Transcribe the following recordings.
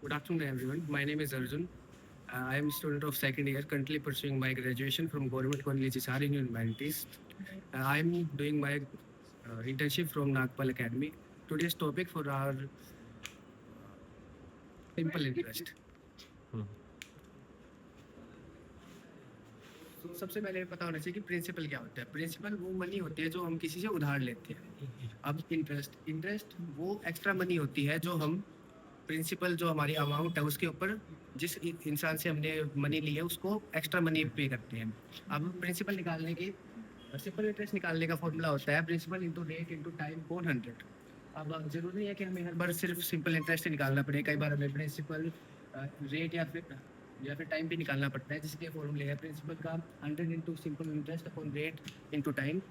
Good afternoon, everyone. My name is Arjun. I am a student of second year, currently pursuing my graduation from Government College Hisar in Humanities. I am doing my internship from Nagpal Academy. Today's topic for our simple interest. तो सबसे पहले पता होना चाहिए कि principal क्या होता है। प्रिंसिपल वो मनी होती है जो हम किसी से उधार लेते हैं। अब इंटरेस्ट वो एक्स्ट्रा मनी होती है जो हम प्रिंसिपल जो हमारी अमाउंट है उसके ऊपर जिस इंसान से हमने मनी ली है उसको एक्स्ट्रा मनी पे करते हैं। अब प्रिंसिपल निकालने की सिंपल इंटरेस्ट निकालने का फॉर्मूला होता है principal into rate into time upon 100। अब जरूरी नहीं है कि हमें हर बार सिर्फ सिंपल इंटरेस्ट ही निकालना पड़े। कई बार हमें प्रिंसिपल रेट या फिर टाइम भी निकालना पड़ता है, जिसके फॉर्मूले है प्रिंसिपल का 100 into simple interest upon rate into time.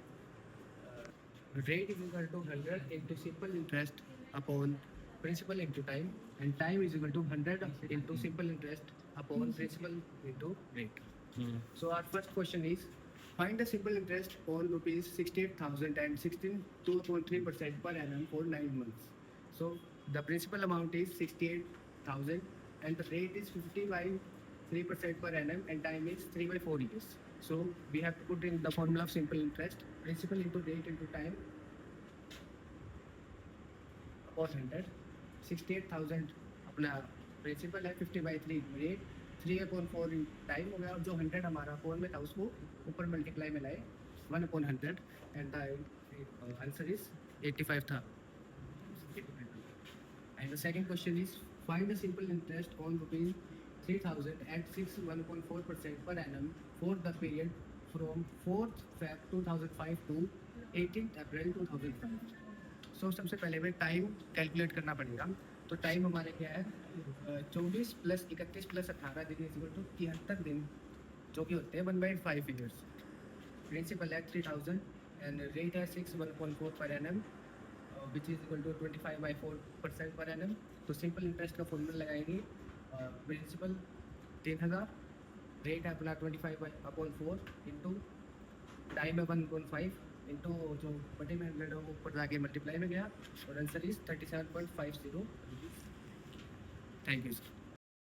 Rate is equal to 100 into simple interest upon principal into time, and time is equal to 100 into simple interest upon principal into rate. So our first question is, find the simple interest on rupees 68,000 and 16.2% per annum for 9 months. So the principal amount is 68,000 and the rate is 50 by 3% per annum and time is 3 by 4 years. So we have to put in the formula of simple interest, principal into rate into time upon 100. 68,000 अपना principal है, 50/3 rate, 3/4 time हो गया, और जो 100 हमारा phone में था उसको ऊपर मल्टीप्लाई में लाए 1/100 एंड द आंसर इज 85 था। And the second question is, find the simple interest on rupees 3,000 at 1.4% per annum for the period from 4th Feb 2005 to 18th April 2005. So सबसे पहले हमें टाइम कैलकुलेट करना पड़ेगा। तो time हमारे क्या है, 24 + 31 + 18 दिन इज इक्वल टू 73 दिन, जो कि होते हैं 1/5 ईयर्स। प्रिंसिपल है 3,000 एंड रेट है 1.4 per annum which is equal to 25/4% per annum. तो सिंपल इंटरेस्ट का फॉर्मूला लगाएंगे, प्रिंसिपल 3,000, रेट है अपना 25/4 इंटू टाइम है 1.5 इंटू जो बटे में 100 वो ऊपर जाके मल्टीप्लाई में गया, और answer is 37.50। Thank you sir.